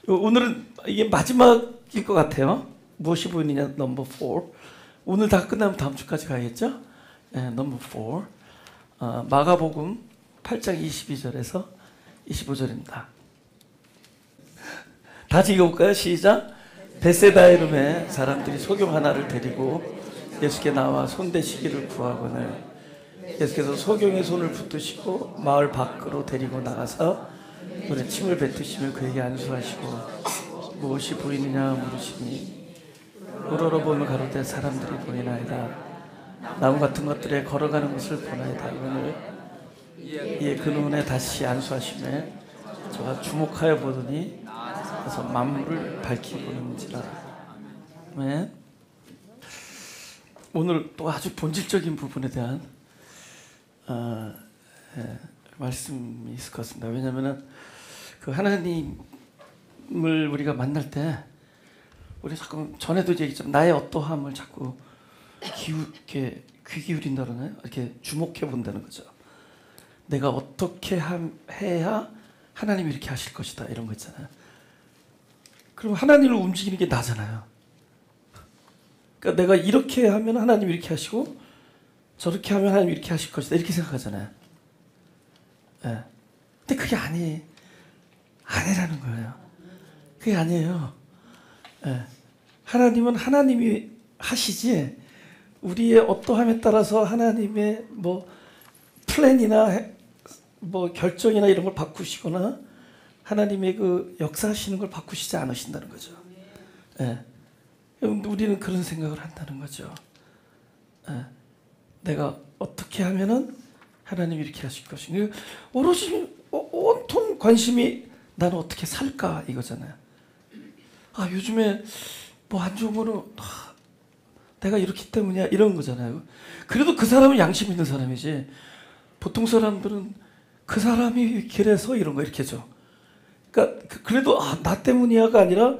오늘은 이게 마지막일 것 같아요. 무엇이 보이느냐 넘버 4. 오늘 다 끝나면 다음 주까지 가야겠죠? 네, 넘버 4. 마가복음 8장 22절에서 25절입니다. 다시 읽어볼까요? 시작. 베세다 이름의 사람들이 소경 하나를 데리고 예수께 나와 손대시기를 구하거늘 예수께서 소경의 손을 붙드시고 마을 밖으로 데리고 나가서 눈에 침을 뱉으시며 그에게 안수하시고 무엇이 보이느냐 물으시니 우러러보며 가로되 사람들이 보이나이다. 나무 같은 것들에 걸어가는 것을 보나이다. 오늘 이에 그 눈에 다시 안수하시며 저가 주목하여 보더니 그래서 만물을 밝히 보는지라. 네. 오늘 또 아주 본질적인 부분에 대한 말씀이 있을 것 같습니다. 왜냐하면 그 하나님을 우리가 만날 때 우리 자꾸 전에도 얘기했지만 나의 어떠함을 자꾸 귀 기울인다 그러나요? 이렇게 주목해 본다는 거죠. 내가 어떻게 해야 하나님이 이렇게 하실 것이다 이런 거 있잖아요. 그럼 하나님을 움직이는 게 나잖아요. 그러니까 내가 이렇게 하면 하나님이 이렇게 하시고 저렇게 하면 하나님이 이렇게 하실 것이다 이렇게 생각하잖아요. 네. 근데 그게 아니라는 거예요. 그게 아니에요. 네. 하나님은 하나님이 하시지 우리의 어떠함에 따라서 하나님의 뭐 플랜이나 뭐 결정이나 이런 걸 바꾸시거나 하나님의 그 역사하시는 걸 바꾸시지 않으신다는 거죠. 네. 우리는 그런 생각을 한다는 거죠. 네. 내가 어떻게 하면은 하나님이 이렇게 하실 것인가. 오로지 온통 관심이 나는 어떻게 살까 이거잖아요. 요즘에 뭐 안 좋은 거는 내가 이렇기 때문이야 이런 거잖아요. 그래도 그 사람은 양심 있는 사람이지 보통 사람들은 그 사람이 그래서 이런 거 이렇게 줘. 그러니까 그래도 나 때문이야가 아니라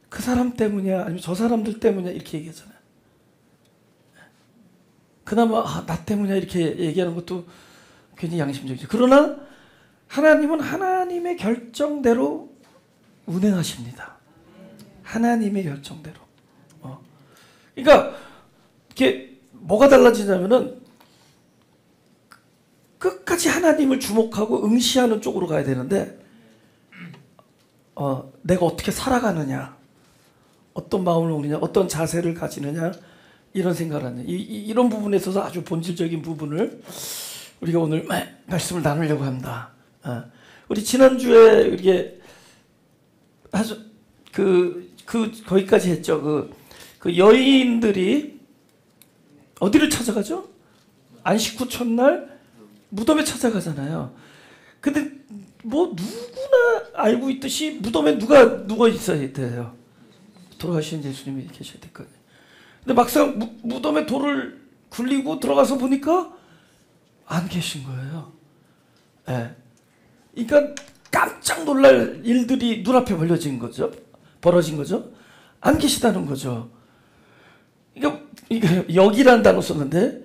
그 사람 때문이야 아니면 저 사람들 때문이야 이렇게 얘기하잖아요. 그나마 나 때문이야 이렇게 얘기하는 것도 굉장히 양심적이죠. 그러나 하나님은 하나님의 결정대로 운행하십니다. 하나님의 결정대로. 그러니까 이게 뭐가 달라지냐면은 끝까지 하나님을 주목하고 응시하는 쪽으로 가야 되는데 내가 어떻게 살아가느냐, 어떤 마음을 먹느냐, 어떤 자세를 가지느냐 이런 생각을 하는 이런 부분에 있어서 아주 본질적인 부분을 우리가 오늘 말씀을 나누려고 합니다. 우리 지난주에 이게 아주 거기까지 했죠. 그 여인들이 어디를 찾아가죠? 안식 후 첫날 무덤에 찾아가잖아요. 근데 뭐 누구나 알고 있듯이 무덤에 누가 누워 있어야 돼요. 돌아가신 예수님이 계셔야 될 거예요. 근데 막상 무덤에 돌을 굴리고 들어가서 보니까 안 계신 거예요. 네. 그러니까 깜짝 놀랄 일들이 눈앞에 벌어진 거죠. 안 계시다는 거죠. 그러니까 여기라는 단어 썼는데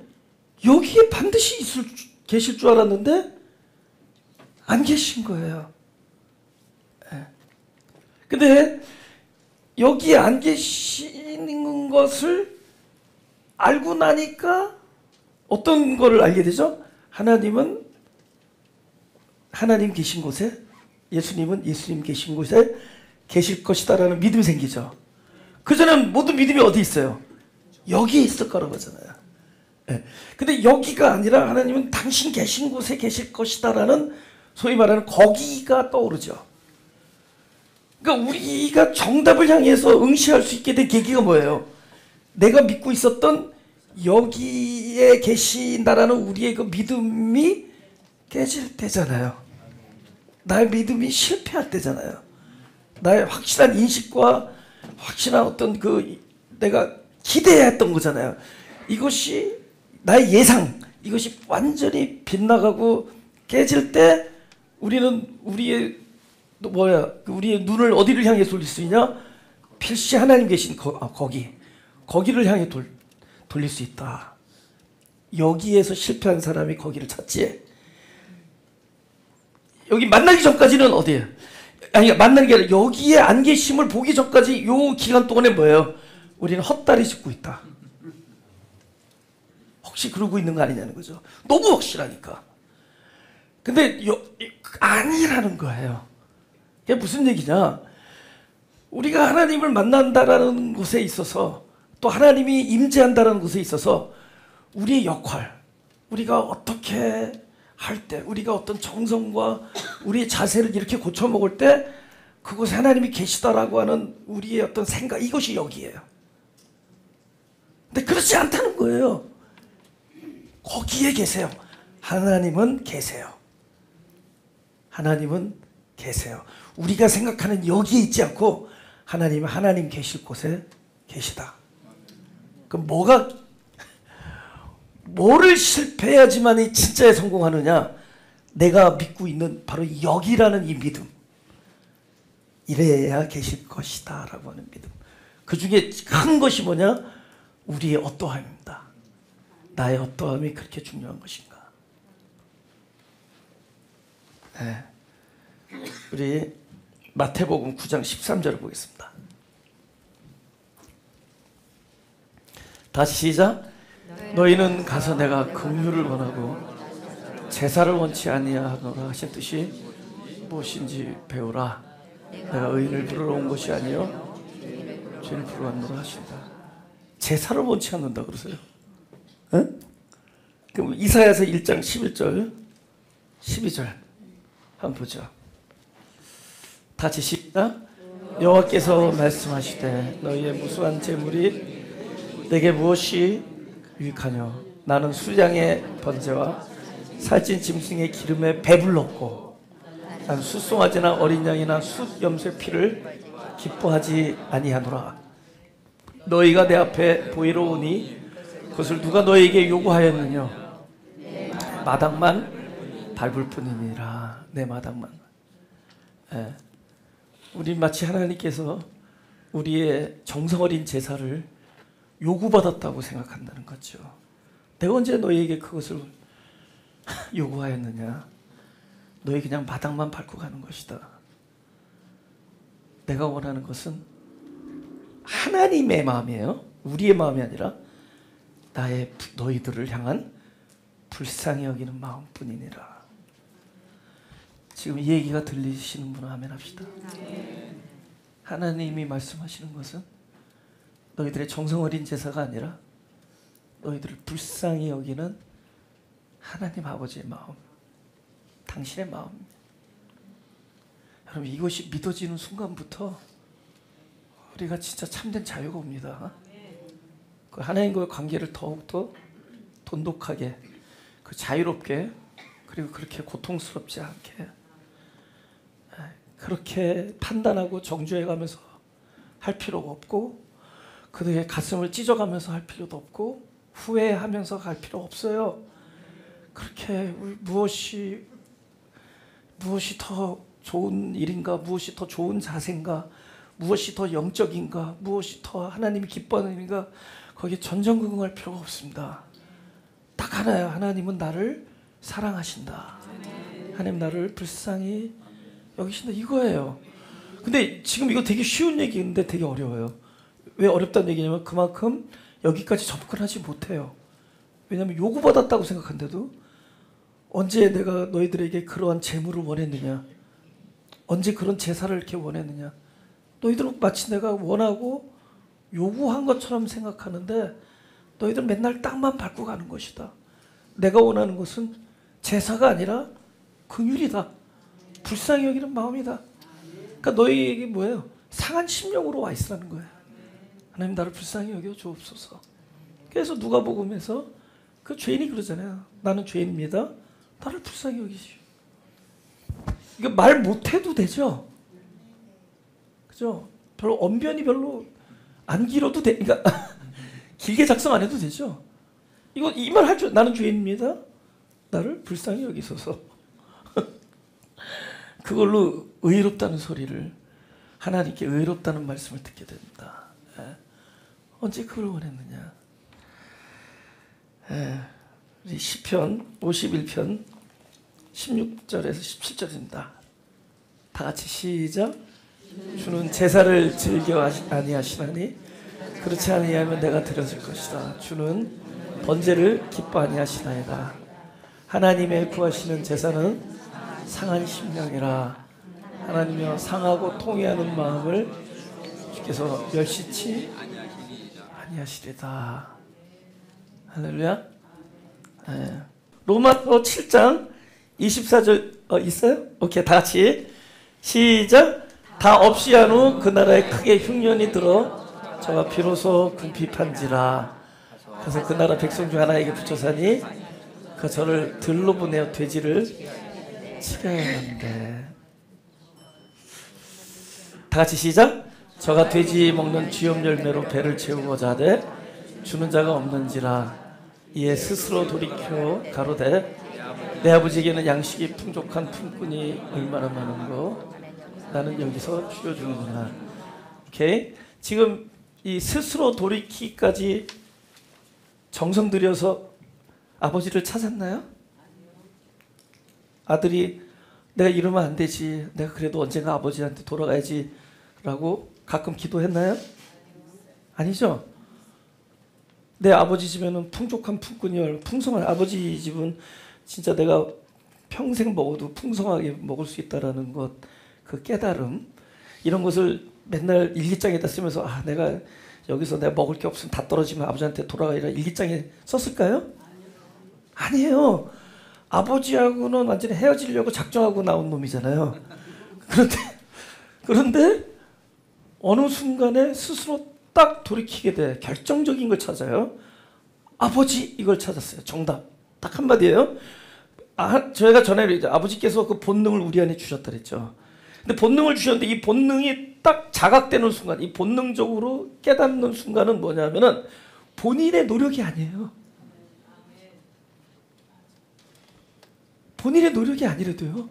여기에 반드시 계실 줄 알았는데 안 계신 거예요. 네. 근데 여기에 안 계시는 것을 알고 나니까 어떤 거를 알게 되죠? 하나님은 하나님 계신 곳에, 예수님은 예수님 계신 곳에 계실 것이다라는 믿음이 생기죠. 그전에는 모든 믿음이 어디 있어요? 여기에 있을 거라고 하잖아요. 네. 근데 여기가 아니라 하나님은 당신 계신 곳에 계실 것이다라는 소위 말하는 거기가 떠오르죠. 그러니까 우리가 정답을 향해서 응시할 수 있게 된 계기가 뭐예요? 내가 믿고 있었던 여기에 계신다라는 우리의 그 믿음이 깨질 때잖아요. 나의 믿음이 실패할 때잖아요. 나의 확실한 인식과 확실한 어떤 내가 기대했던 거잖아요. 이것이 나의 예상, 이것이 완전히 빗나가고 깨질 때 우리는 우리의 눈을 어디를 향해 돌릴 수 있냐? 필시 하나님 계신 거기를 향해 돌릴 수 있다. 여기에서 실패한 사람이 거기를 찾지. 여기 만나기 전까지는 어디예요? 아니 만나는 게 아니라 여기에 안 계심을 보기 전까지 요 기간 동안에 뭐예요? 우리는 헛다리 짚고 있다. 혹시 그러고 있는 거 아니냐는 거죠. 너무 확실하니까. 근데 아니라는 거예요. 이게 무슨 얘기냐? 우리가 하나님을 만난다라는 곳에 있어서 또 하나님이 임재한다라는 곳에 있어서 우리의 역할, 우리가 어떻게 할 때, 우리가 어떤 정성과 우리의 자세를 이렇게 고쳐먹을 때 그곳에 하나님이 계시다라고 하는 우리의 어떤 생각, 이것이 여기예요. 근데 그렇지 않다는 거예요. 거기에 계세요. 하나님은 계세요. 하나님은 계세요. 우리가 생각하는 여기에 있지 않고 하나님은 하나님 계실 곳에 계시다. 그럼 뭐를 실패해야지만이 진짜에 성공하느냐? 내가 믿고 있는 바로 여기라는 이 믿음. 이래야 계실 것이다 라고 하는 믿음. 그 중에 큰 것이 뭐냐? 우리의 어떠함입니다. 나의 어떠함이 그렇게 중요한 것인가? 네. 우리 마태복음 9장 13절을 보겠습니다. 다시 시작. 너희는 가서 내가 긍휼을 원하고 제사를 원치 아니하노라 하신 뜻이 무엇인지 배우라. 내가 의인을 부르러 온 것이 아니요 죄를 부르러 왔노라 하신다. 제사를 원치 않는다 그러세요. 응? 그럼 이사야서 1장 11절 12절 한번 보죠. 다시 시작. 여호와께서 말씀하시되 너희의 무수한 재물이 내게 무엇이 유익하뇨? 나는 수량의 번제와 살찐 짐승의 기름에 배불렀고 난 숫송아지나 어린 양이나 숫 염소의 피를 기뻐하지 아니하노라. 너희가 내 앞에 보이러 오니 그것을 누가 너희에게 요구하였느냐? 마당만 밟을 뿐이니라. 내 마당만. 예. 우리 마치 하나님께서 우리의 정성 어린 제사를 요구받았다고 생각한다는 거죠. 내가 언제 너희에게 그것을 요구하였느냐? 너희 그냥 마당만 밟고 가는 것이다. 내가 원하는 것은 하나님의 마음이에요. 우리의 마음이 아니라 너희들을 향한 불쌍히 여기는 마음뿐이니라. 지금 이 얘기가 들리시는 분은 아멘 합시다. 하나님이 말씀하시는 것은 너희들의 정성 어린 제사가 아니라 너희들을 불쌍히 여기는 하나님 아버지의 마음, 당신의 마음. 여러분 이것이 믿어지는 순간부터 우리가 진짜 참된 자유가 옵니다. 그 하나님과의 관계를 더욱더 돈독하게, 그 자유롭게, 그리고 그렇게 고통스럽지 않게, 그렇게 판단하고 정죄해가면서 할 필요가 없고, 그들의 가슴을 찢어가면서 할 필요도 없고, 후회하면서 갈 필요 없어요. 그렇게 무엇이 더 좋은 일인가, 무엇이 더 좋은 자세인가, 무엇이 더 영적인가, 무엇이 더 하나님이 기뻐하는 일인가, 거기에 전전긍긍할 필요가 없습니다. 딱 하나야. 하나님은 나를 사랑하신다. 하나님 나를 불쌍히 여기신다. 이거예요. 근데 지금 이거 되게 쉬운 얘기인데 되게 어려워요. 왜 어렵다는 얘기냐면 그만큼 여기까지 접근하지 못해요. 왜냐하면 요구받았다고 생각한데도 언제 내가 너희들에게 그러한 재물을 원했느냐, 언제 그런 제사를 이렇게 원했느냐. 너희들은 마치 내가 원하고 요구한 것처럼 생각하는데 너희들은 맨날 땅만 밟고 가는 것이다. 내가 원하는 것은 제사가 아니라 긍휼이다. 불쌍히 여기는 마음이다. 그러니까 너희에게 뭐예요? 상한 심령으로 와 있으라는 거예요. 하나님 나를 불쌍히 여겨 주옵소서. 그래서 누가복음에서 그 죄인이 그러잖아요. 나는 죄인입니다. 나를 불쌍히 여기시오. 이거 말 못해도 되죠? 그죠? 별로 언변이 별로 안 길어도 돼. 그러니까 길게 작성 안 해도 되죠? 이 말 할 줄, 나는 죄인입니다. 나를 불쌍히 여기소서. 그걸로 의롭다는 소리를, 하나님께 의롭다는 말씀을 듣게 됩니다. 언제 그걸 원했느냐? 우리 시편 51편 16절에서 17절입니다. 다 같이 시작. 주는 제사를 즐겨 아니하시나니 그렇지 아니하면 내가 드렸을 것이다. 주는 번제를 기뻐 아니하시나이다. 하나님의 구하시는 제사는 상한 심령이라. 하나님이여 상하고 통회하는 마음을 주께서 멸시치 아니하시리다. 할렐루야. 네. 로마서 7장 24절 있어요? 오케이, 다 같이 시작. 다 없이 한 후 그 나라에 크게 흉년이 들어 저가 비로소 궁핍한지라. 그래서 그 나라 백성 중 하나에게 붙여사니 그 저를 들로 보내어 돼지를 치게 하는데. 다 같이 시작. 저가 돼지 먹는 쥐염 열매로 배를 채우고자 하되 주는 자가 없는지라. 이에 스스로 돌이켜 가로되 내 아버지에게는 양식이 풍족한 품꾼이 얼마나 많은고 나는 여기서 죽여 주는구나. 오케이. 지금 이 스스로 돌이키기까지 정성 들여서 아버지를 찾았나요? 아들이 내가 이러면 안 되지, 내가 그래도 언젠가 아버지한테 돌아가야지 라고 가끔 기도했나요? 아니죠. 내 아버지 집에는 풍족한 품꾼이 풍성한, 아버지 집은 진짜 내가 평생 먹어도 풍성하게 먹을 수 있다라는 것, 그 깨달음, 이런 것을 맨날 일기장에다 쓰면서 내가 여기서 내가 먹을 게 없으면 다 떨어지면 아버지한테 돌아가리라 일기장에 썼을까요? 아니에요. 아버지하고는 완전히 헤어지려고 작정하고 나온 놈이잖아요. 그런데 어느 순간에 스스로 딱 돌이키게 돼. 결정적인 걸 찾아요. 아버지, 이걸 찾았어요. 정답. 딱 한마디예요. 저희가 전에 이제 아버지께서 그 본능을 우리 안에 주셨다 그랬죠. 근데 본능을 주셨는데 이 본능이 딱 자각되는 순간, 이 본능적으로 깨닫는 순간은 뭐냐면은 본인의 노력이 아니에요. 본인의 노력이 아니라도요,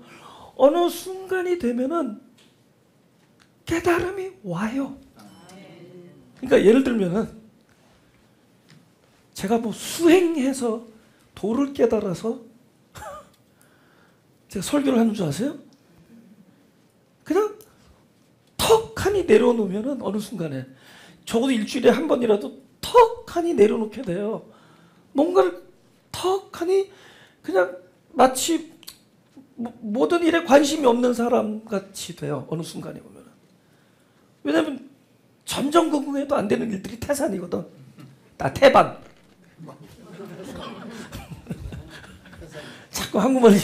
어느 순간이 되면은 깨달음이 와요. 그러니까 예를 들면은 제가 뭐 수행해서 도를 깨달아서 제가 설교를 하는 줄 아세요? 그냥 턱하니 내려놓으면은 어느 순간에 적어도 일주일에 한 번이라도 턱하니 내려놓게 돼요. 뭔가를 턱하니 그냥 마치 모든 일에 관심이 없는 사람 같이 돼요. 어느 순간에 보면. 왜냐면 점점공공해도 안 되는 일들이 태산이거든. 태반. 자꾸 한국말이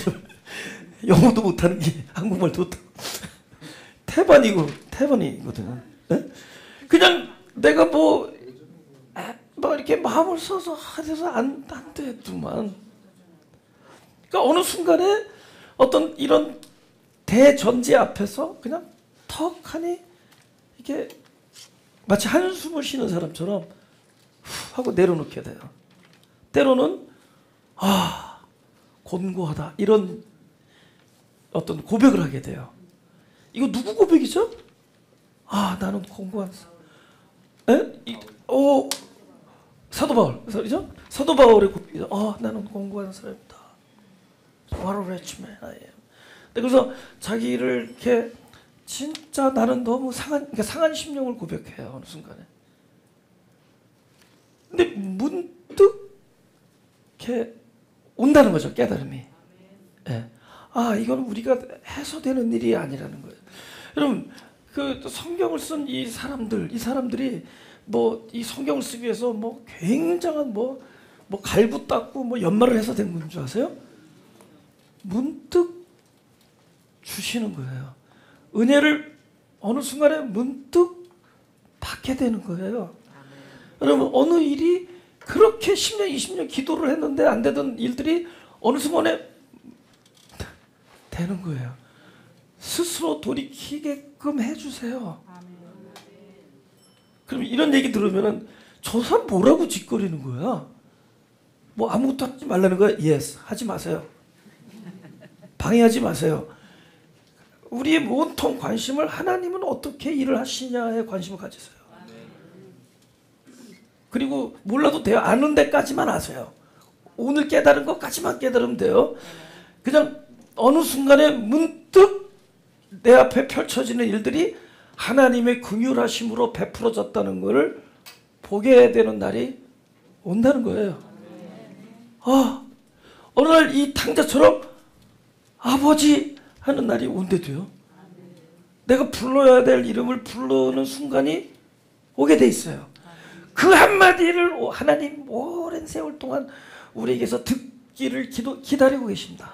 영어도 못하는 게 한국말도 못하고 태반이거든. 네? 그냥 내가 뭐 이렇게 마음을 써서 해서 안 되더만. 그러니까 어느 순간에 어떤 이런 대전제 앞에서 그냥 턱하니 이게 마치 한숨을 쉬는 사람처럼 후 하고 내려놓게 돼요. 때로는 곤고하다, 이런 어떤 고백을 하게 돼요. 이거 누구 고백이죠? 나는 곤고한 사도 바울, 그죠? 사도 바울의 고백이죠. 나는 곤고한 사람이다. What a wretched man I am. 그래서 자기를 이렇게 진짜 나는 너무 상한 심령을 고백해요. 어느 순간에. 근데 문득 이렇게 온다는 거죠. 깨달음이. 네. 이건 우리가 해서 되는 일이 아니라는 거예요. 여러분, 그 성경을 쓴 이 사람들이 뭐 이 성경을 쓰기 위해서 뭐 굉장한 뭐 갈고 닦고 뭐 연말을 해서 된 건 줄 아세요? 문득 주시는 거예요. 은혜를 어느 순간에 문득 받게 되는 거예요. 여러분, 어느 일이 그렇게 10년, 20년 기도를 했는데 안 되던 일들이 어느 순간에 되는 거예요. 스스로 돌이키게끔 해주세요. 그럼 이런 얘기 들으면은 저 사람 뭐라고 짓거리는 거야? 뭐 아무것도 하지 말라는 거야? Yes, 하지 마세요. 방해하지 마세요. 우리의 온통 관심을 하나님은 어떻게 일을 하시냐에 관심을 가지세요. 그리고 몰라도 돼요. 아는 데까지만 아세요. 오늘 깨달은 것까지만 깨달으면 돼요. 그냥 어느 순간에 문득 내 앞에 펼쳐지는 일들이 하나님의 긍휼하심으로 베풀어졌다는 것을 보게 되는 날이 온다는 거예요. 어느 날 이 탕자처럼 아버지 하는 날이 온대도요. 내가 불러야 될 이름을 부르는 순간이 오게 돼 있어요. 그 한마디를 하나님 오랜 세월 동안 우리에게서 듣기를 기다리고 계십니다.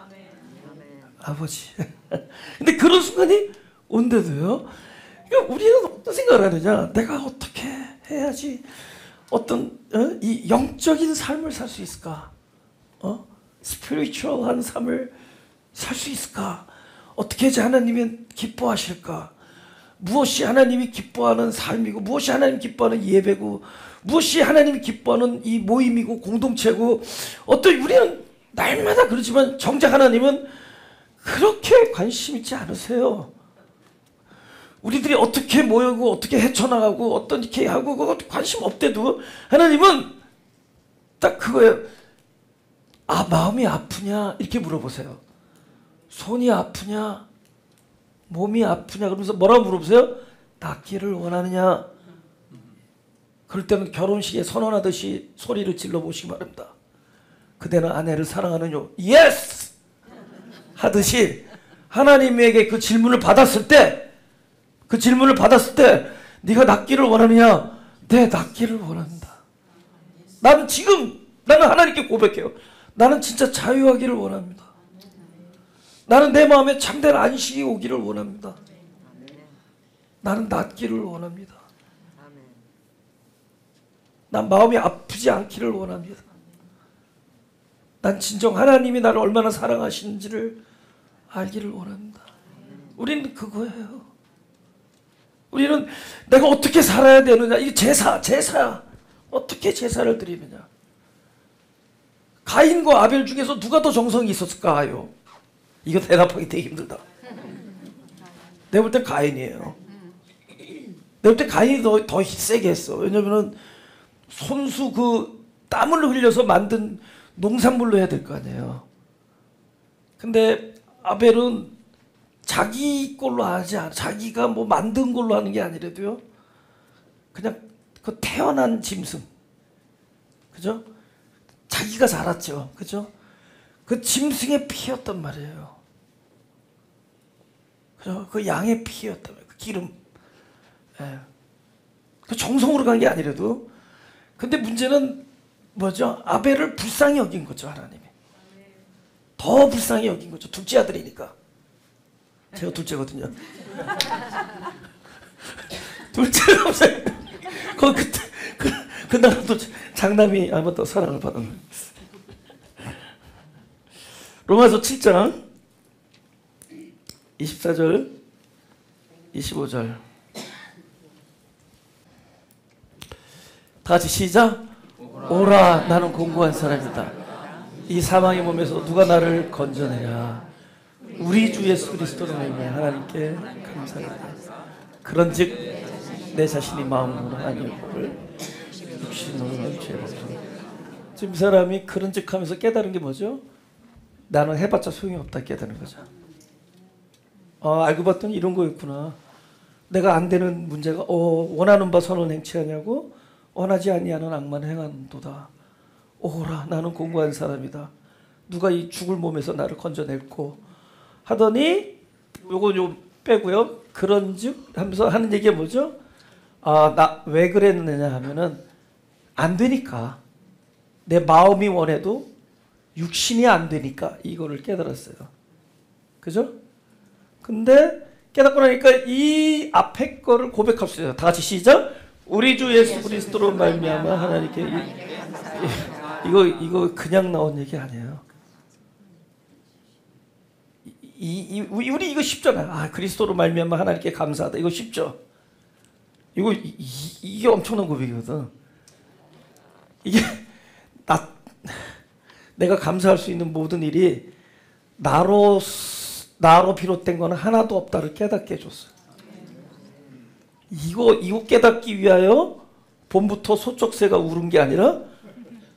아버지. 근데 그런 순간이 온대도요. 그러니까 우리는 어떤 생각을 하느냐. 내가 어떻게 해야지 어떤 이 영적인 삶을 살 수 있을까? 스피리추얼한 삶을 살 수 있을까? 어떻게 해야지 하나님이 기뻐하실까? 무엇이 하나님이 기뻐하는 삶이고 무엇이 하나님이 기뻐하는 예배고 무엇이 하나님이 기뻐하는 이 모임이고 공동체고 우리는 날마다 그렇지만 정작 하나님은 그렇게 관심 있지 않으세요. 우리들이 어떻게 모이고 어떻게 헤쳐나가고 어떻게 하고 그거 관심 없대도 하나님은 딱 그거예요. 마음이 아프냐 이렇게 물어보세요. 손이 아프냐 몸이 아프냐 그러면서 뭐라고 물어보세요? 낫기를 원하느냐. 그럴 때는 결혼식에 선언하듯이 소리를 질러보시기 바랍니다. 그대는 아내를 사랑하느냐? 예스! 하듯이 하나님에게 그 질문을 받았을 때 네가 낫기를 원하느냐? 네, 낫기를 원한다. 나는 하나님께 고백해요. 나는 진짜 자유하기를 원합니다. 나는 내 마음에 참된 안식이 오기를 원합니다. 나는 낫기를 원합니다. 난 마음이 아프지 않기를 원합니다. 난 진정 하나님이 나를 얼마나 사랑하시는지를 알기를 원합니다. 우리는 그거예요. 우리는 내가 어떻게 살아야 되느냐. 이게 제사야. 어떻게 제사를 드리느냐. 가인과 아벨 중에서 누가 더 정성이 있었을까요? 이거 대답하기 되게 힘들다. 내가 볼 땐 가인이에요. 내가 볼 땐 가인이 더 세게 했어. 왜냐면은 손수 그 땀을 흘려서 만든 농산물로 해야 될 거 아니에요. 근데 아벨은 자기 걸로 하지 않아. 자기가 뭐 만든 걸로 하는 게 아니라도요. 그냥 그 태어난 짐승. 그죠? 자기가 자랐죠. 그죠? 그 짐승의 피였단 말이에요. 그죠? 그 양의 피였단 말이에요. 그 기름. 예. 그 정성으로 간 게 아니라도. 근데 문제는 뭐죠? 아벨을 불쌍히 여긴 거죠, 하나님이. 더 불쌍히 여긴 거죠. 둘째 아들이니까. 제가 둘째거든요. 둘째가 없어요. 그때 그날도 장남이 아무도 사랑을 받았는. 로마서 7장 24절 25절 다 같이 시작. 오라 나는 공고한 사람이다. 이 사망의 몸에서 누가 나를 건져내랴. 우리 주 예수 그리스도로 말미암아 하나님께 감사합니다. 그런즉 내 자신이 마음으로 하나님을 육신으로 죄를 지금 이 사람이 그런즉 하면서 깨달은 게 뭐죠? 나는 해봤자 소용이 없다 깨달은 거죠. 알고 봤더니 이런 거였구나. 내가 안 되는 문제가 원하는 바 선을 행치하냐고 원하지 아니하는 악만 행한도다. 오라 나는 공고한 사람이다. 누가 이 죽을 몸에서 나를 건져냈고 하더니 요거 좀 빼고요. 그런즉 하면서 하는 얘기가 뭐죠? 나 왜 그랬느냐 하면은 안 되니까. 내 마음이 원해도 육신이 안 되니까 이거를 깨달았어요. 그죠? 근데 깨닫고 나니까 이 앞에 거를 고백할 수 있어요. 다 같이 시작. 우리 주 예수 그리스도로 말미암아 하나님께 이거 그냥 나온 얘기 아니에요. 우리 이거 쉽잖아요. 그리스도로 말미암아 하나님께 감사하다. 이거 쉽죠. 이게 엄청난 고백이거든. 이게 내가 감사할 수 있는 모든 일이 나로 비롯된 거는 하나도 없다를 깨닫게 해줬어요. 이거 깨닫기 위하여 봄부터 소쩍새가 울은 게 아니라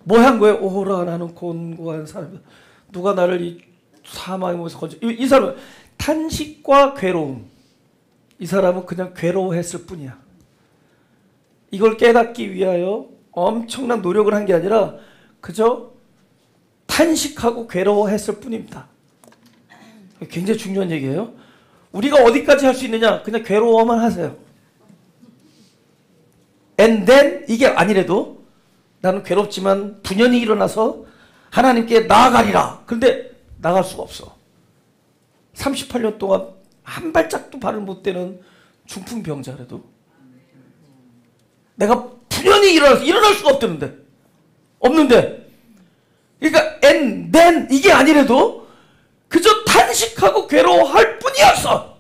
뭐 한 거예요? 오라 나는 곤고한 사람. 누가 나를 이 사망의 몸에서 건져. 이 사람은 탄식과 괴로움. 이 사람은 그냥 괴로워했을 뿐이야. 이걸 깨닫기 위하여 엄청난 노력을 한 게 아니라 그저 탄식하고 괴로워했을 뿐입니다. 굉장히 중요한 얘기예요. 우리가 어디까지 할 수 있느냐? 그냥 괴로워만 하세요. And then 이게 아니래도 나는 괴롭지만 분연히 일어나서 하나님께 나아가리라. 그런데 나갈 수가 없어. 38년 동안 한 발짝도 발을 못 대는 중풍병자라도 내가 분연히 일어날 수가 없는데 그러니까 and then 이게 아니래도 그저 탄식하고 괴로워할 뿐이었어.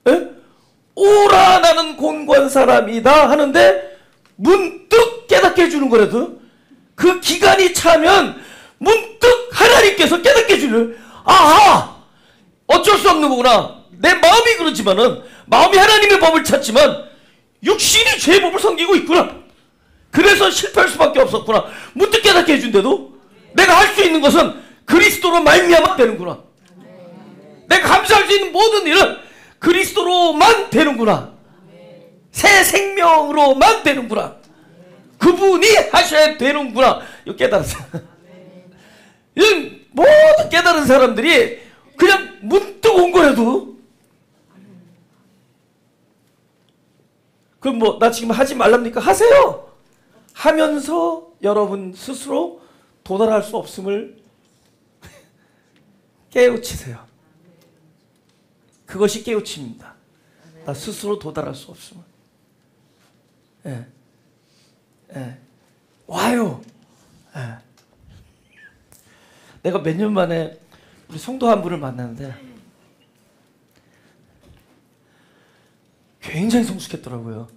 에? 오라 나는 곤고한 사람이다 하는데 문득 깨닫게 해주는 거라도 그 기간이 차면 문득 하나님께서 깨닫게 해주는 아하 어쩔 수 없는 거구나. 내 마음이 그렇지만은 마음이 하나님의 법을 찾지만 육신이 죄의 법을 섬기고 있구나. 그래서 실패할 수밖에 없었구나. 문득 깨닫게 해준대도 내가 할 수 있는 것은 그리스도로 말미암아 되는구나. 내가 감사할 수 있는 모든 일은 그리스도로만 되는구나. 새 생명으로만 되는구나. 그분이 하셔야 되는구나. 이거 깨달았어요. 모든 깨달은 사람들이 그냥 문득 온 거라도 그럼 뭐 나 지금 하지 말랍니까? 하세요. 하면서 여러분 스스로 도달할 수 없음을 깨우치세요. 그것이 깨우침입니다. 나 스스로 도달할 수 없음을. 예. 예. 와요. 예. 내가 몇 년 만에 우리 성도 한 분을 만났는데 굉장히 성숙했더라고요.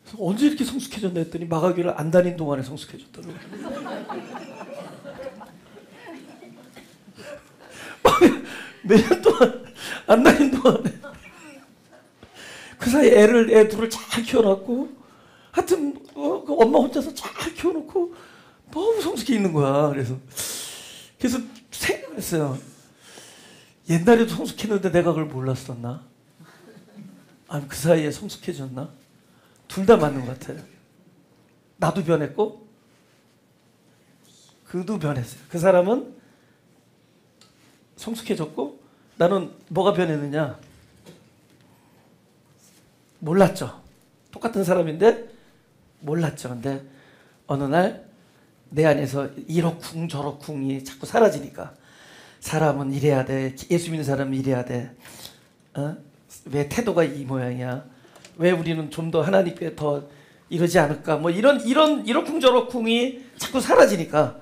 그래서 언제 이렇게 성숙해졌나 했더니 마가교를 안 다닌 동안에 성숙해졌더라고요. 몇 년 동안 안 다닌 동안에 그 사이에 애 둘을 잘 키워놨고 하여튼 그 엄마 혼자서 잘 키워놓고 너무 성숙해 있는 거야. 그래서 생각했어요. 옛날에도 성숙했는데 내가 그걸 몰랐었나? 아니 그 사이에 성숙해졌나? 둘 다 맞는 것 같아요. 나도 변했고 그도 변했어요. 그 사람은 성숙해졌고 나는 뭐가 변했느냐? 몰랐죠. 똑같은 사람인데 몰랐죠. 근데 어느 날 내 안에서 이러쿵 저러쿵이 자꾸 사라지니까 사람은 이래야 돼. 예수 믿는 사람은 이래야 돼. 왜 태도가 이 모양이야? 왜 우리는 좀 더 하나님께 더 이러지 않을까? 뭐 이런 이러쿵 저러쿵이 자꾸 사라지니까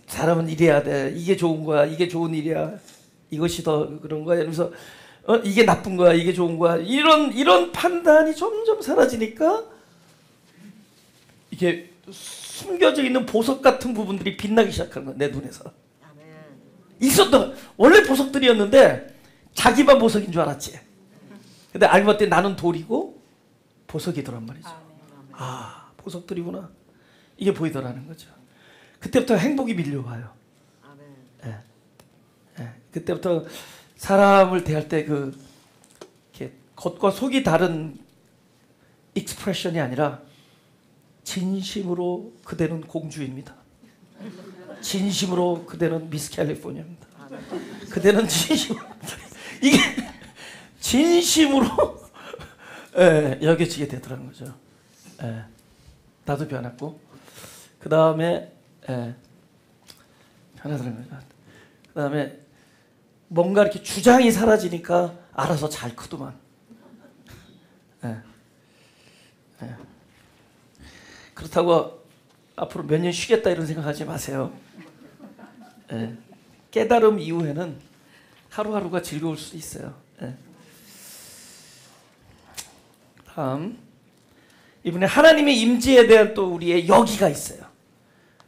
사람은 이래야 돼. 이게 좋은 거야. 이게 좋은 일이야. 이것이 더 그런 거야. 이러면서 이게 나쁜 거야. 이게 좋은 거야. 이런 판단이 점점 사라지니까 이게 숨겨져 있는 보석 같은 부분들이 빛나기 시작하는 거야. 내 눈에서. 있었던 원래 보석들이었는데 자기만 보석인 줄 알았지. 근데 알고 봤더니 나는 돌이고 보석이더란 말이죠. 아, 보석들이구나. 이게 보이더라는 거죠. 그때부터 행복이 밀려와요. 예. 예. 그때부터 사람을 대할 때 이렇게 겉과 속이 다른 익스프레션이 아니라 진심으로 그대는 공주입니다. 진심으로 그대는 미스 캘리포니아입니다. 그대는 진심으로 이게 진심으로 여겨지게 되더라는 거죠. 나도 변했고 그 다음에 변하더라는 거죠. 그 다음에 뭔가 이렇게 주장이 사라지니까 알아서 잘 크더만. 그렇다고 앞으로 몇 년 쉬겠다 이런 생각하지 마세요. 깨달음 이후에는 하루하루가 즐거울 수 있어요. 다음 이번에 하나님의 임재에 대한 또 우리의 여기가 있어요.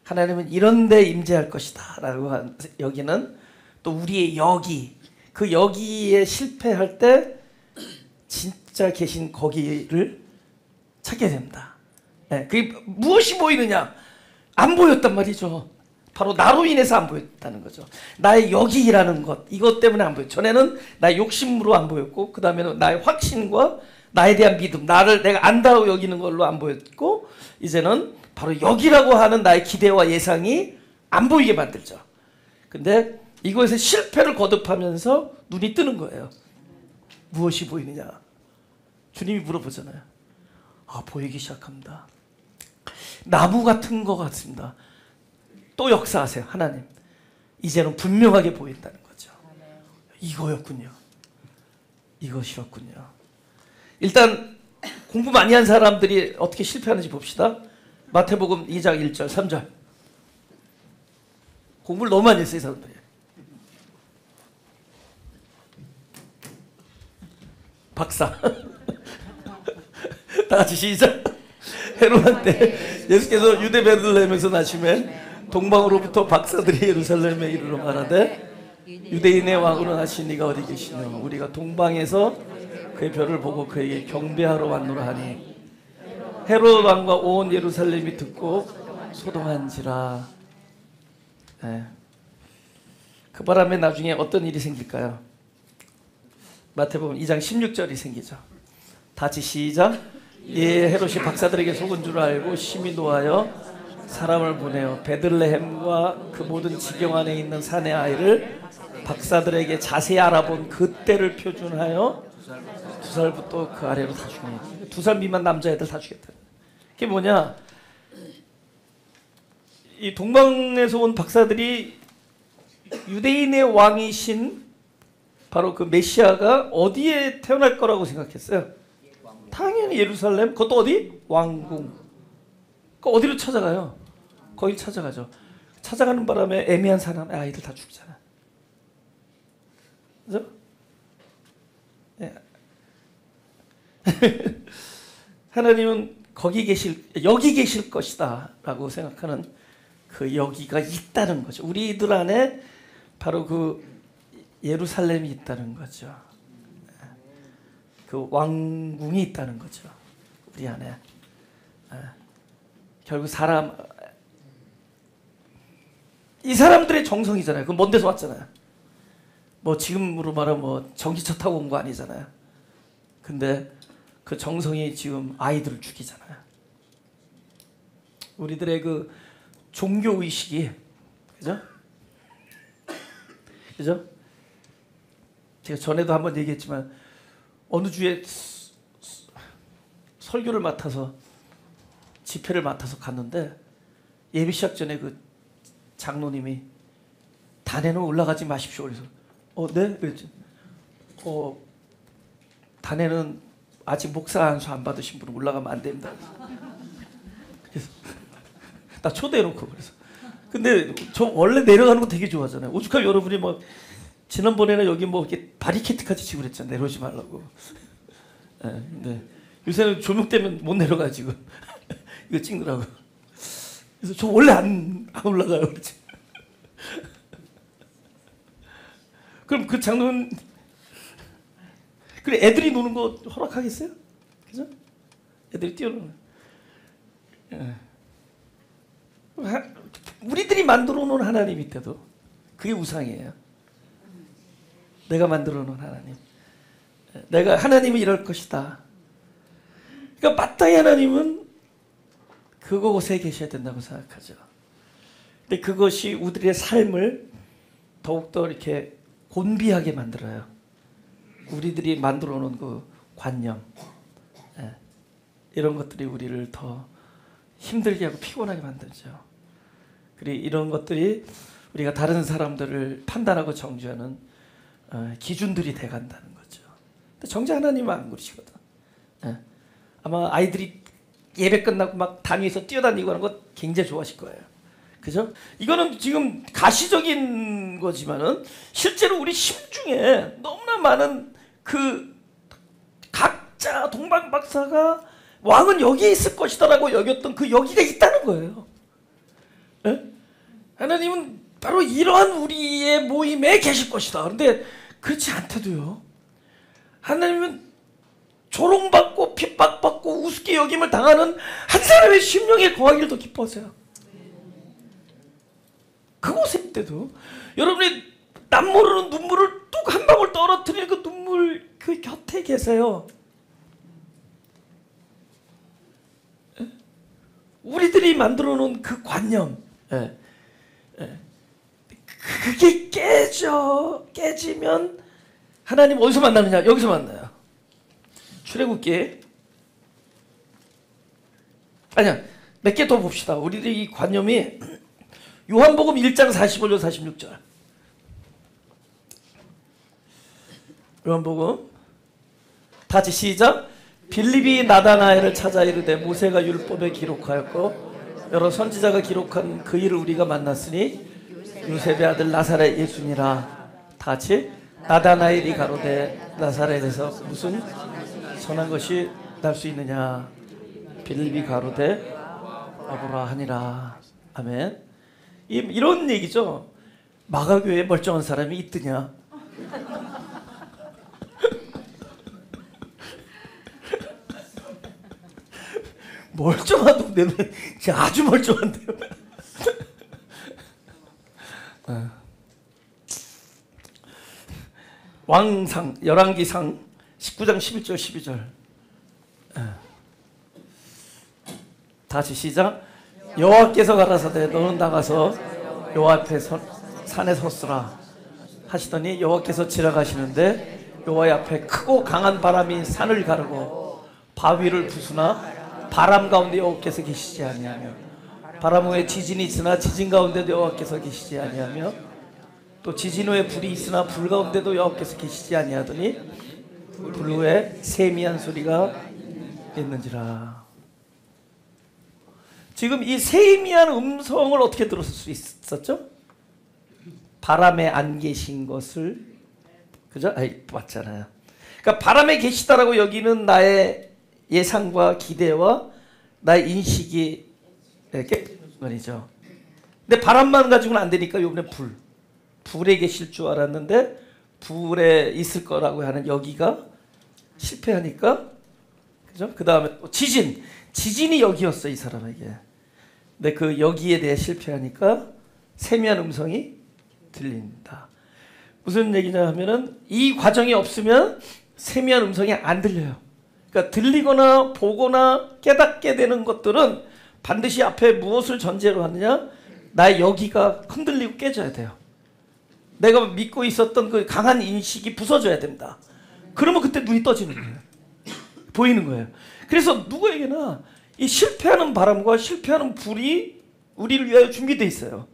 하나님은 이런 데 임재할 것이다 라고 한 여기는 또 우리의 여기, 그 여기에 실패할 때 진짜 계신 거기를 찾게 됩니다. 그게 무엇이 보이느냐? 안 보였단 말이죠. 바로 나로 인해서 안 보였다는 거죠. 나의 여기라는 것, 이것 때문에 안 보였죠. 전에는 나의 욕심으로 안 보였고, 그 다음에는 나의 확신과 나에 대한 믿음, 나를 내가 안다고 여기는 걸로 안 보였고, 이제는 바로 여기라고 하는 나의 기대와 예상이 안 보이게 만들죠. 근데 이거에서 실패를 거듭하면서 눈이 뜨는 거예요. 무엇이 보이느냐? 주님이 물어보잖아요. 아, 보이기 시작합니다. 나무 같은 것 같습니다. 또 역사하세요. 하나님, 이제는 분명하게 보인다는 거죠. 이거였군요. 이것이었군요. 일단 공부 많이 한 사람들이 어떻게 실패하는지 봅시다. 마태복음 2장 1절 3절. 공부를 너무 많이 했어요, 이 사람들이. 박사. 다 같이 시작. 헤롯한테 예수께서 유대 베들레헴에서 나시매 동방으로부터 박사들이 예루살렘에 이르러 말하되 유대인의 왕으로 나신 이가 어디 계시냐. 우리가 동방에서 그의 별을 보고 그에게 경배하러 왔노라 하니 헤롯 왕과 온 예루살렘이 듣고 소동한지라. 네. 그 바람에 나중에 어떤 일이 생길까요? 마태복음 2장 16절이 생기죠. 다 같이 시작. 예, 헤롯이 박사들에게 속은 줄 알고 심히 노하여 사람을 보내어 베들레헴과 그 모든 지경 안에 있는 산의 아이를 박사들에게 자세히 알아본 그때를 표준하여 2살부터 그 아래로 다 죽이니. 2살 미만 남자애들 다 죽였다. 그게 뭐냐? 이 동방에서 온 박사들이 유대인의 왕이신 바로 그 메시아가 어디에 태어날 거라고 생각했어요? 당연히 예루살렘. 그것도 어디? 왕궁. 그 어디로 찾아가요? 거길 찾아가죠. 찾아가는 바람에 애매한 사람의 아이들 다 죽잖아. 그죠? 예. 하나님은 여기 계실 것이다 라고 생각하는 그 여기가 있다는 거죠. 우리들 안에 바로 그 예루살렘이 있다는 거죠. 그 왕궁이 있다는 거죠. 우리 안에. 결국 이 사람들의 정성이잖아요. 그 먼 데서 왔잖아요. 뭐 지금으로 말하면 뭐 전기차 타고 온 거 아니잖아요. 근데 그 정성이 지금 아이들을 죽이잖아요. 우리들의 그 종교 의식이, 그죠? 그죠? 제가 전에도 한번 얘기했지만 어느 주에 설교를 맡아서 집회를 맡아서 갔는데 예배 시작 전에 그 장로님이 단에는 올라가지 마십시오. 그래서 네? 그랬죠. 단에는 아직 목사 안수 안 받으신 분은 올라가면 안 됩니다. 그래서 나 초대해놓고 그래서. 근데 저 원래 내려가는 거 되게 좋아하잖아요. 오죽하면 여러분이 뭐 지난번에는 여기 뭐 이렇게 바리케이트까지 치고 그랬잖아요. 내려오지 말라고. 네, 근데 요새는 조명 때문에 못 내려가지고 이거 찍느라고. 그래서 저 원래 안 올라가요. 그렇지. 그럼 그 장로는 그래 애들이 노는 거 허락하겠어요? 그죠? 애들이 뛰어노는. 우리들이 만들어 놓은 하나님이 때도 그게 우상이에요. 내가 만들어 놓은 하나님. 내가 하나님은 이럴 것이다. 그러니까 마땅히 하나님은 그곳에 계셔야 된다고 생각하죠. 근데 그것이 우리의 삶을 더욱더 이렇게 곤비하게 만들어요. 우리들이 만들어 놓은 그 관념, 이런 것들이 우리를 더 힘들게 하고 피곤하게 만들죠. 그리고 이런 것들이 우리가 다른 사람들을 판단하고 정죄하는 기준들이 돼간다는 거죠. 근데 정작 하나님은 안 그러시거든. 아마 아이들이 예배 끝나고 막 단위에서 뛰어다니고 하는 거 굉장히 좋아하실 거예요. 그죠? 이거는 지금 가시적인 거지만은 실제로 우리 심중에 너무나 많은 그 각자 동방 박사가 왕은 여기에 있을 것이다라고 여겼던 그 여기가 있다는 거예요. 예? 하나님은 바로 이러한 우리의 모임에 계실 것이다. 그런데 그렇지 않대도요. 하나님은 조롱받고 핍박받고 우습게 여김을 당하는 한 사람의 심령에 거하기를 더 기뻐하세요. 그곳에 때도 여러분이 남 모르는 눈물을 뚝 한 방울 떨어뜨리는 그 눈물 그 곁에 계세요. 우리들이 만들어 놓은 그 관념, 그게 깨지면 하나님 어디서 만나느냐? 여기서 만나요. 출애굽기. 아니야, 몇 개 더 봅시다. 우리들이 이 관념이 요한복음 1장 45절 46절. 요한복음 다 같이 시작. 빌립이 나다나엘을 찾아 이르되 모세가 율법에 기록하였고 여러 선지자가 기록한 그 일을 우리가 만났으니 요셉의 아들 나사렛 예수니라. 다 같이 나다나엘이 가로되 나사렛에서 무슨 선한 것이 날 수 있느냐. 빌립이 가로되 아보라 하니라. 아멘. 이런 얘기죠. 마가교회에 멀쩡한 사람이 있더냐. 멀쩡한 동네는 아주 멀쩡한데요. 왕상 열왕기상 19장 11절 12절. 다시 시작. 여호와께서 가라사대 너는 나가서 여호와 앞에 산에 섰으라 하시더니 여호와께서 지나가시는데 여호와의 앞에 크고 강한 바람이 산을 가르고 바위를 부수나 바람 가운데 여호와께서 계시지 아니하며 바람 후에 지진이 있으나 지진 가운데도 여호와께서 계시지 아니하며 또 지진 후에 불이 있으나 불 가운데도 여호와께서 계시지 아니하더니 불 후에 세미한 소리가 있는지라. 지금 이 세미한 음성을 어떻게 들었을 수 있었죠? 바람에 안 계신 것을, 그죠? 맞잖아요. 그러니까 바람에 계시다라고 여기는 나의 예상과 기대와 나의 인식이 깨지는 순간이죠. 근데 바람만 가지고는 안 되니까 요번에 불에 계실 줄 알았는데 불에 있을 거라고 하는 여기가 실패하니까, 그죠? 그 다음에 또 지진이 여기였어, 이 사람에게. 근데 그 여기에 대해 실패하니까 세미한 음성이 들린다. 무슨 얘기냐 하면은 이 과정이 없으면 세미한 음성이 안 들려요. 그러니까 들리거나 보거나 깨닫게 되는 것들은 반드시 앞에 무엇을 전제로 하느냐? 나의 여기가 흔들리고 깨져야 돼요. 내가 믿고 있었던 그 강한 인식이 부서져야 된다. 그러면 그때 눈이 떠지는 거예요. 보이는 거예요. 그래서 누구에게나 이 실패하는 바람과 실패하는 불이 우리를 위하여 준비되어 있어요.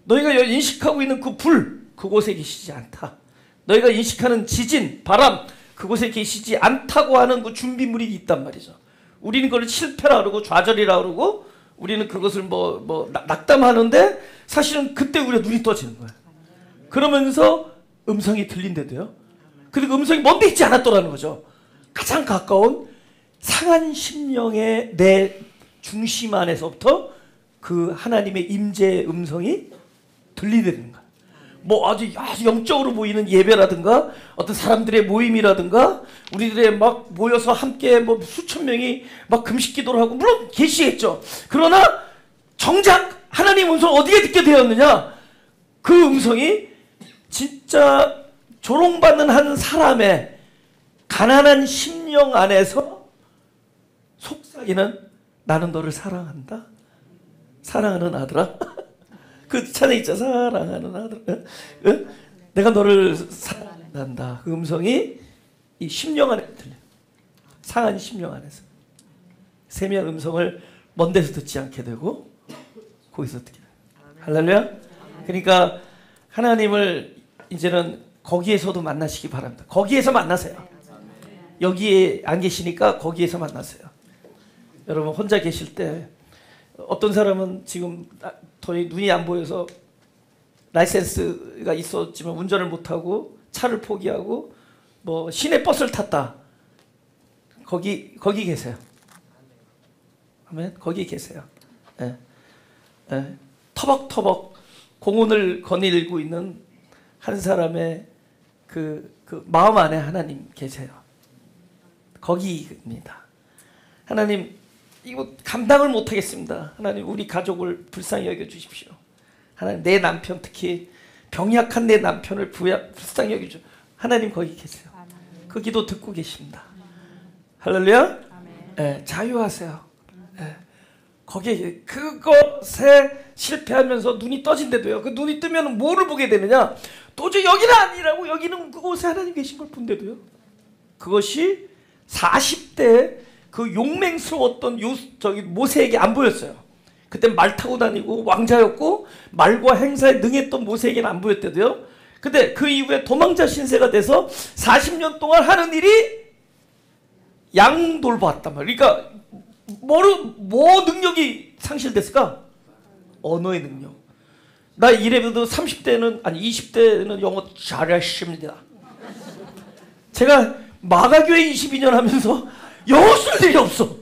너희가 인식하고 있는 그 불, 그곳에 계시지 않다. 너희가 인식하는 지진, 바람, 그곳에 계시지 않다고 하는 그 준비물이 있단 말이죠. 우리는 그걸 실패라 그러고 좌절이라 그러고 우리는 그것을 낙담하는데 사실은 그때 우리가 눈이 떠지는 거예요. 그러면서 음성이 들린대도요. 그리고 음성이 먼데 있지 않았더라는 거죠. 가장 가까운 상한 심령의 내 중심 안에서부터 그 하나님의 임재의 음성이 들리는 거예요. 뭐 아주 영적으로 보이는 예배라든가 어떤 사람들의 모임이라든가 우리들의 막 모여서 함께 뭐 수천 명이 막 금식 기도를 하고 물론 계시겠죠. 그러나 정작 하나님 음성 어디에 듣게 되었느냐? 그 음성이 진짜 조롱받는 한 사람의 가난한 심령 안에서 속삭이는 나는 너를 사랑한다. 사랑하는 아들아. 그 찬에 있죠. 사랑하는 아들아. 응? 내가 너를 사랑한다. 그 음성이 이 심령 안에 들려. 상한 심령 안에서. 세미한 음성을 먼 데서 듣지 않게 되고 거기서 듣게 돼요. 할렐루야. 그러니까 하나님을 이제는 거기에서도 만나시기 바랍니다. 거기에서 만나세요. 여기에 안 계시니까 거기에서 만나세요. 여러분 혼자 계실 때 어떤 사람은 지금 거의 눈이 안 보여서 라이센스가 있었지만 운전을 못하고 차를 포기하고 뭐 시내 버스를 탔다. 거기 계세요. 아멘. 거기 계세요. 예. 예. 터벅터벅 공혼을 거닐고 있는 한 사람의 그 마음 안에 하나님 계세요. 거기입니다. 하나님 이거 감당을 못하겠습니다. 하나님 우리 가족을 불쌍히 여겨 주십시오. 하나님 내 남편 특히 병약한 내 남편을 불쌍히 여기죠. 하나님 거기 계세요. 그 기도 듣고 계십니다. 할렐루야. 자유하세요. 거기에 그것에 실패하면서 눈이 떠진데도요. 그 눈이 뜨면 뭐를 보게 되느냐? 도저히 여기는 아니라고 여기는 그곳에 하나님 계신 걸 본데도요. 그것이 40대 그 용맹스러웠던 모세에게 안 보였어요. 그때 말 타고 다니고 왕자였고 말과 행사에 능했던 모세에게는 안 보였대도요. 근데 그 이후에 도망자 신세가 돼서 40년 동안 하는 일이 양 돌봤단 말이에요. 그러니까 뭐 능력이 상실됐을까? 언어의 능력. 나 이래봬도 30대는 아니 20대는 영어 잘하십니다. 제가 마가교회 22년 하면서 영어 쓸 일이 없어.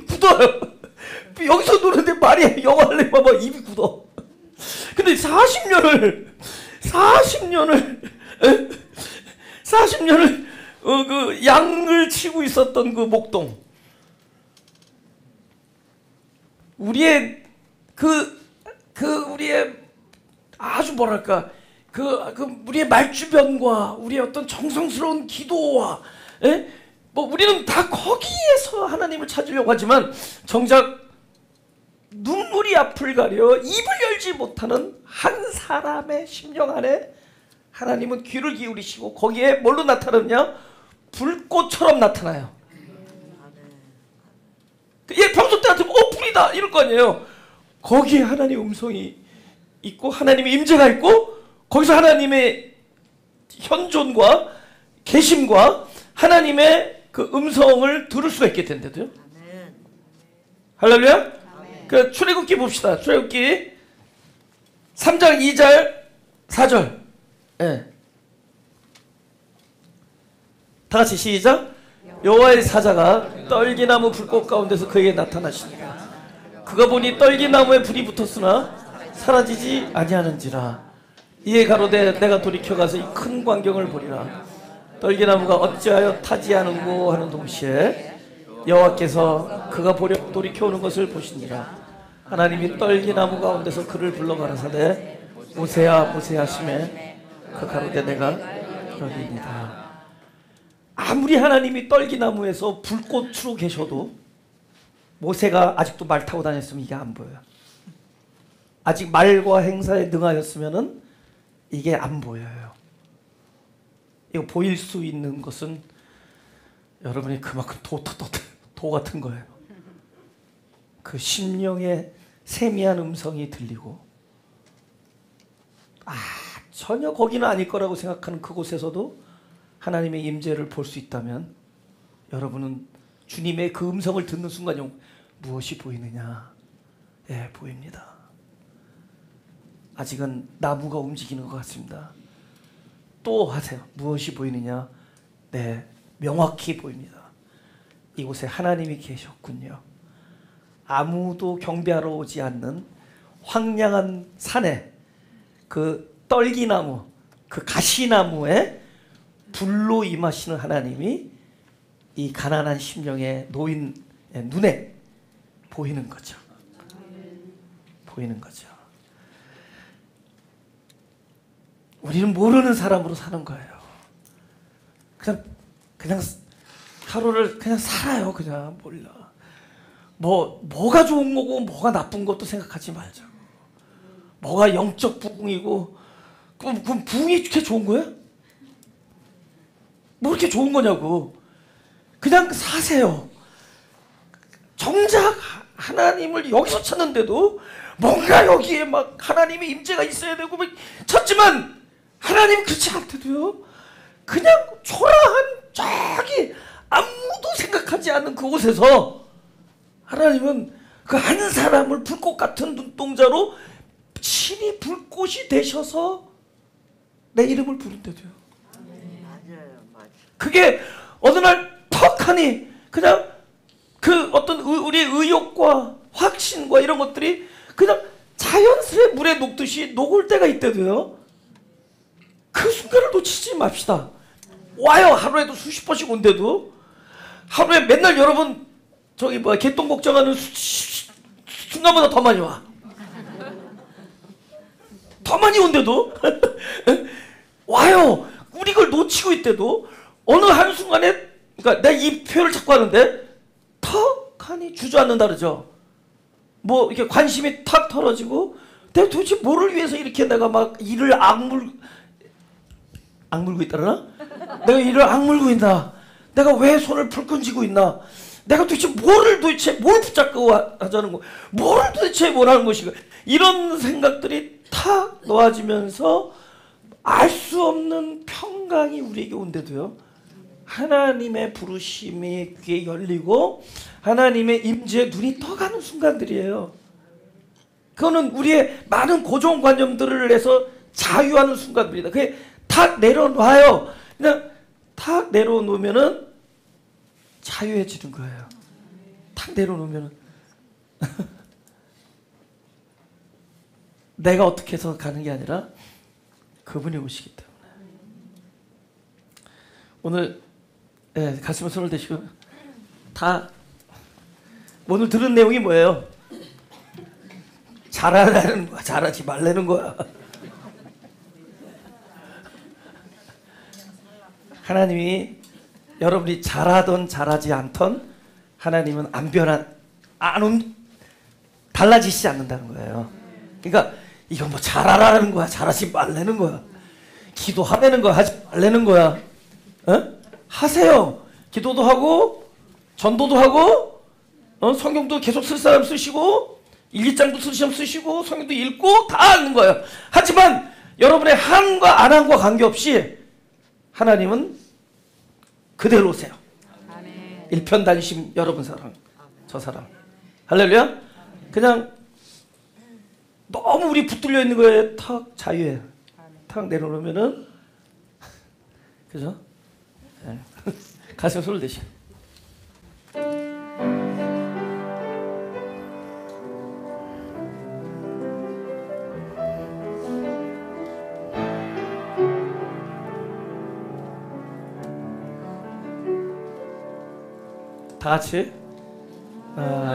굳어요. 여기서 노는데 말이 영어 하려면 봐봐 입이 굳어. 근데 40년을 그 양을 치고 있었던 그 목동, 우리의 우리의 아주 뭐랄까 우리의 말주변과 우리의 어떤 정성스러운 기도와 뭐 우리는 다 거기에서 하나님을 찾으려고 하지만 정작 눈물이 앞을 가려 입을 열지 못하는 한 사람의 심령 안에 하나님은 귀를 기울이시고 거기에 뭘로 나타나느냐? 불꽃처럼 나타나요. 얘 평소 때 같으면 불이다 이럴 거 아니에요. 거기에 하나님의 음성이 있고 하나님의 임재가 있고 거기서 하나님의 현존과 계심과 하나님의 그 음성을 들을 수가 있게 된대도요. 할렐루야. 그 출애굽기 봅시다. 출애굽기 3장 2절 4절. 다 같이 시작. 여호와의 사자가 떨기나무 불꽃 가운데서 그에게 나타나시니라. 그가 보니 떨기나무에 불이 붙었으나 사라지지 아니하는지라. 이에 가로되 내가 돌이켜 가서 이 큰 광경을 보리라. 떨기나무가 어찌하여 타지 않은고 하는 동시에 여호와께서 그가 보려 돌이켜 오는 것을 보시니라. 하나님이 떨기나무 가운데서 그를 불러 가라사대 모세야 모세야 하시매 그 가로되 내가 그러리이다. 아무리 하나님이 떨기나무에서 불꽃으로 계셔도 모세가 아직도 말 타고 다녔으면 이게 안 보여요. 아직 말과 행사에 능하였으면은 이게 안 보여요. 이거 보일 수 있는 것은 여러분이 그만큼 도 같은 거예요. 그 심령의 세미한 음성이 들리고 전혀 거기는 아닐 거라고 생각하는 그곳에서도 하나님의 임재를 볼 수 있다면 여러분은 주님의 그 음성을 듣는 순간 무엇이 보이느냐? 보입니다. 아직은 나무가 움직이는 것 같습니다. 또 하세요. 무엇이 보이느냐? 명확히 보입니다. 이곳에 하나님이 계셨군요. 아무도 경배하러 오지 않는 황량한 산에 그 떨기나무, 그 가시나무에 불로 임하시는 하나님이 이 가난한 심령의 노인 눈에 보이는 거죠. 보이는 거죠. 우리는 모르는 사람으로 사는 거예요. 그냥 하루를 그냥 살아요. 그냥 몰라. 뭐가 좋은 거고 뭐가 나쁜 것도 생각하지 말자고. 뭐가 영적 부흥이고 그럼 부흥이 그렇게 좋은 거야? 뭐 이렇게 좋은 거냐고. 그냥 사세요. 정작 하나님을 여기서 찾는데도 뭔가 여기에 막 하나님의 임재가 있어야 되고 찾지만 하나님은 그렇지 않대도요. 그냥 초라한 저기 아무도 생각하지 않는 그곳에서 하나님은 그 한 사람을 불꽃 같은 눈동자로 친히 불꽃이 되셔서 내 이름을 부른대도요. 그게 어느 날 턱하니 그냥 그 어떤 우리의 의욕과 확신과 이런 것들이 그냥 자연스레 물에 녹듯이 녹을 때가 있대도요. 그 순간을 놓치지 맙시다. 와요. 하루에도 수십 번씩 온대도 하루에 맨날 여러분 개똥 걱정하는 순간보다 더 많이 와. 더 많이 온대도 와요. 우리 그걸 놓치고 있대도 어느 한순간에, 그러니까 내가 이 표현을 자꾸 하는데 턱하니 주저앉는다 그러죠. 뭐 이렇게 관심이 탁 털어지고 내가 도대체 뭐를 위해서 이렇게 내가 막 이를 악물고 있다나? 내가 이를 악물고 있나? 내가 왜 손을 불끈 쥐고 있나? 내가 도대체 뭘 붙잡고 하자는 거? 뭘 도대체 뭐라는 것인가? 이런 생각들이 탁 놓아지면서 알 수 없는 평강이 우리에게 온대도요. 하나님의 부르심이 귀에 열리고 하나님의 임재에 눈이 떠가는 순간들이에요. 그거는 우리의 많은 고정관념들을 해서 자유하는 순간들이다. 그게 탁 내려놔요. 그냥 탁 내려놓으면은 자유해지는 거예요. 탁 내려놓으면은 내가 어떻게 해서 가는 게 아니라 그분이 오시기 때문에. 오늘 가슴에 손을 대시고 다 오늘 들은 내용이 뭐예요? 잘하라는 거야, 잘하지 말라는 거야. 하나님이 여러분이 잘하던 잘하지 않던 하나님은 달라지시지 않는다는 거예요. 그러니까 이건 뭐 잘하라는 거야, 잘하지 말라는 거야, 기도하라는 거야, 하지 말라는 거야. 하세요. 기도도 하고 전도도 하고 성경도 계속 쓸 사람 쓰시고 일기장도 쓰시면 쓰시고 성경도 읽고 다 하는 거예요. 하지만 여러분의 한과 안 한과 관계없이 하나님은 그대로세요. 아멘. 일편단심 여러분 사랑, 저 사랑. 할렐루야. 그냥 너무 우리 붙들려 있는 거에 탁 자유해. 탁 내려놓으면은 그죠? 네. 가슴에 손을 대시. 다 같이. 나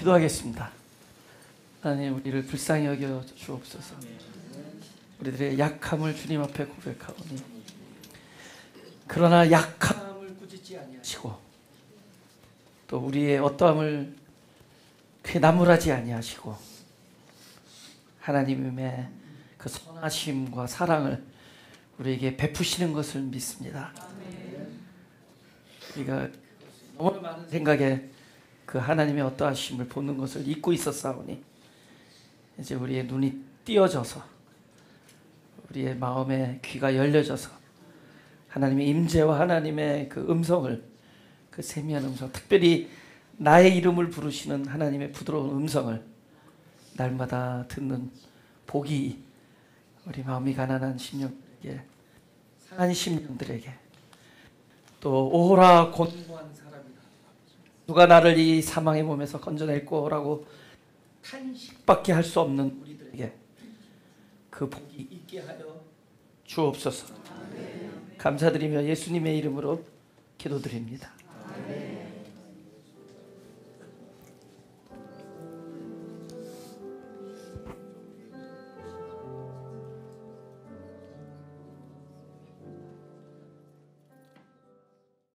기도하겠습니다. 하나님, 우리를 불쌍히 여겨 주옵소서. 우리들의 약함을 주님 앞에 고백하오니, 그러나 약함을 꾸짖지 아니하시고 또 우리의 어떠함을 괴나무라지 아니하시고 하나님의 그 선하심과 사랑을 우리에게 베푸시는 것을 믿습니다. 우리가 너무 많은 생각에 그 하나님의 어떠하심을 보는 것을 잊고 있었사오니, 이제 우리의 눈이 띄어져서 우리의 마음의 귀가 열려져서 하나님의 임재와 하나님의 그 음성을, 그 세미한 음성, 특별히 나의 이름을 부르시는 하나님의 부드러운 음성을 날마다 듣는 복이 우리 마음이 가난한 심령들에게, 상한 심령들에게, 또 오호라 곤고한 사람이다, 누가 나를 이 사망의 몸에서 건져낼꼬 라고 탄식밖에 할 수 없는 우리들에게 그 복이 있게 하여 주옵소서. 감사드리며 예수님의 이름으로 기도드립니다.